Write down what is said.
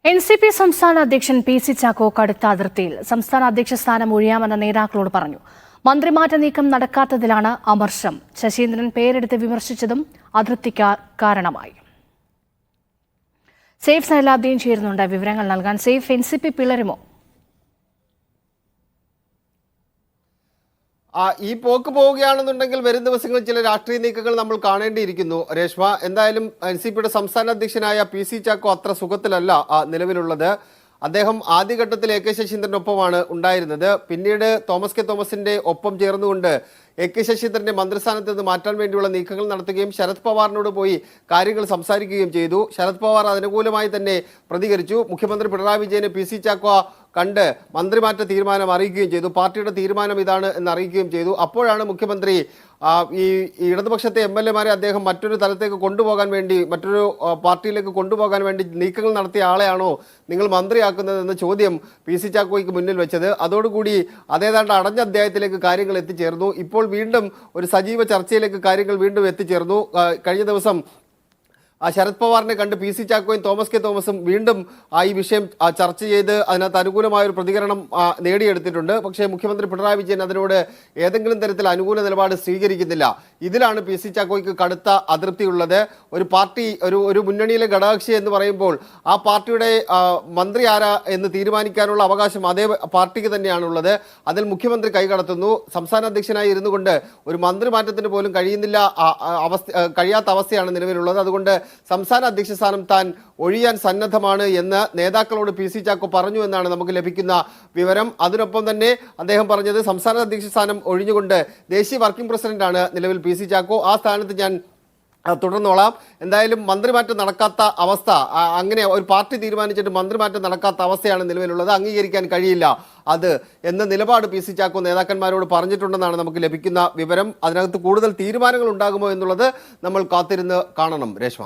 NCP സംസ്ഥാന അധ്യക്ഷൻ PC. Chacko കടുത്ത അതിർത്തിയിൽ സംസ്ഥാന അധ്യക്ഷ സ്ഥാനം ഒഴിയാമെന്ന നേതാക്കളോട് പറഞ്ഞു. മന്ത്രിമാറ്റ നീക്കം നടക്കാത്തതിലാണ് അമർഷം. ശശീന്ദ്രൻ പേരെടുത്ത് വിമർശിച്ചതും അതൃപ്തിക്ക് കാരണമായി. സേഫ് സൈലാബ്ദീൻ ചേരുന്നുണ്ട് വിവരങ്ങൾ നൽകാൻ. Safe, NCP പിളരുമോ? ഈ പോക്ക് പോവുകയാണെന്നുണ്ടെങ്കിൽ വരും ദിവസങ്ങളിൽ ചില രാഷ്ട്രീയ നീക്കങ്ങൾ നമ്മൾ കാണേണ്ടിയിരിക്കുന്നു. രേഷ്മ, എന്തായാലും NCPയുടെ സംസ്ഥാന അധ്യക്ഷനായ പി.സി. ചാക്കോ അത്ര സുഖത്തിലല്ല നിലവിലുള്ളത്. അദ്ദേഹം ആദ്യഘട്ടത്തിൽ AK ശശീന്ദ്രനൊപ്പമാണ് ഉണ്ടായിരുന്നത്. പിന്നീട് തോമസ് കെ തോമസിന്റെ ഒപ്പം ചേർന്നുകൊണ്ട് AK ശശീന്ദ്രന്റെ മന്ത്രിസ്ഥാനത്ത് നിന്ന് മാറ്റാൻ വേണ്ടിയുള്ള നീക്കങ്ങൾ നടത്തുകയും ശരത് പവാറിനോട് പോയി കാര്യങ്ങൾ സംസാരിക്കുകയും ചെയ്തു. ശരത് പവാർ അനുകൂലമായി തന്നെ പ്രതികരിച്ചു. മുഖ്യമന്ത്രി പിണറായി വിജയനെ പി.സി. ചാക്കോ കണ്ട് മന്ത്രിമാറ്റ തീരുമാനം അറിയിക്കുകയും ചെയ്തു. പാർട്ടിയുടെ തീരുമാനം ഇതാണ് എന്ന് അറിയിക്കുകയും ചെയ്തു. അപ്പോഴാണ് മുഖ്യമന്ത്രി ഈ ഇടതുപക്ഷത്തെ MLA-മാരെ അദ്ദേഹം മറ്റൊരു തലത്തേക്ക് കൊണ്ടുപോകാൻ വേണ്ടി, മറ്റൊരു പാർട്ടിയിലേക്ക് കൊണ്ടുപോകാൻ വേണ്ടി നീക്കങ്ങൾ നടത്തിയ ആളെയാണോ നിങ്ങൾ മന്ത്രിയാക്കുന്നതെന്ന ചോദ്യം പി.സി. ചാക്കോയ്ക്ക് മുന്നിൽ വെച്ചത്. അതോടുകൂടി അതേതാണ്ട് അടഞ്ഞ അധ്യായത്തിലേക്ക് കാര്യങ്ങൾ എത്തിച്ചേർന്നു. ഇപ്പോൾ വീണ്ടും ഒരു സജീവ ചർച്ചയിലേക്ക് കാര്യങ്ങൾ വീണ്ടും എത്തിച്ചേർന്നു. കഴിഞ്ഞ ദിവസം ശരത് പവാറിനെ കണ്ട് പി.സി. ചാക്കോയും തോമസ് കെ തോമസും വീണ്ടും ഈ വിഷയം ചർച്ച ചെയ്ത് അതിനകത്ത് അനുകൂലമായ ഒരു പ്രതികരണം നേടിയെടുത്തിട്ടുണ്ട്. പക്ഷേ മുഖ്യമന്ത്രി പിണറായി വിജയൻ അതിനോട് ഏതെങ്കിലും തരത്തിൽ അനുകൂല നിലപാട് സ്വീകരിക്കുന്നില്ല. ഇതിലാണ് പി.സി. ചാക്കോയ്ക്ക് കടുത്ത അതൃപ്തിയുള്ളത്. ഒരു പാർട്ടി, ഒരു മുന്നണിയിലെ ഘടകകക്ഷി എന്ന് പറയുമ്പോൾ ആ പാർട്ടിയുടെ മന്ത്രി ആരാ എന്ന് തീരുമാനിക്കാനുള്ള അവകാശം അതേ പാർട്ടിക്ക് തന്നെയാണുള്ളത്. അതിൽ മുഖ്യമന്ത്രി കൈകടത്തുന്നു. സംസ്ഥാന അധ്യക്ഷനായി ഇരുന്നു കൊണ്ട് ഒരു മന്ത്രി മാറ്റത്തിന് പോലും കഴിയാത്ത അവസ്ഥയാണ് നിലവിലുള്ളത്. അതുകൊണ്ട് സംസ്ഥാന അധ്യക്ഷ സ്ഥാനം താൻ ഒഴിയാൻ സന്നദ്ധമാണ് എന്ന് നേതാക്കളോട് പി.സി. ചാക്കോ പറഞ്ഞു എന്നാണ് നമുക്ക് ലഭിക്കുന്ന വിവരം. അതിനൊപ്പം തന്നെ അദ്ദേഹം പറഞ്ഞത് സംസ്ഥാന അധ്യക്ഷ സ്ഥാനം ഒഴിഞ്ഞുകൊണ്ട് ദേശീയ വർക്കിംഗ് പ്രസിഡന്റാണ് നിലവിൽ പി.സി. ചാക്കോ. ആ സ്ഥാനത്ത് ഞാൻ തുടർന്നോളാം. എന്തായാലും മന്ത്രിമാറ്റം നടക്കാത്ത അവസ്ഥ, അങ്ങനെ ഒരു പാർട്ടി തീരുമാനിച്ചിട്ട് മന്ത്രിമാറ്റം നടക്കാത്ത അവസ്ഥയാണ് നിലവിലുള്ളത്. അംഗീകരിക്കാൻ കഴിയില്ല അത് എന്ന നിലപാട് പി.സി. ചാക്കോ നേതാക്കന്മാരോട് പറഞ്ഞിട്ടുണ്ടെന്നാണ് നമുക്ക് ലഭിക്കുന്ന വിവരം. അതിനകത്ത് കൂടുതൽ തീരുമാനങ്ങൾ ഉണ്ടാകുമോ എന്നുള്ളത് നമ്മൾ കാത്തിരുന്ന് കാണണം. രേഷ്മ.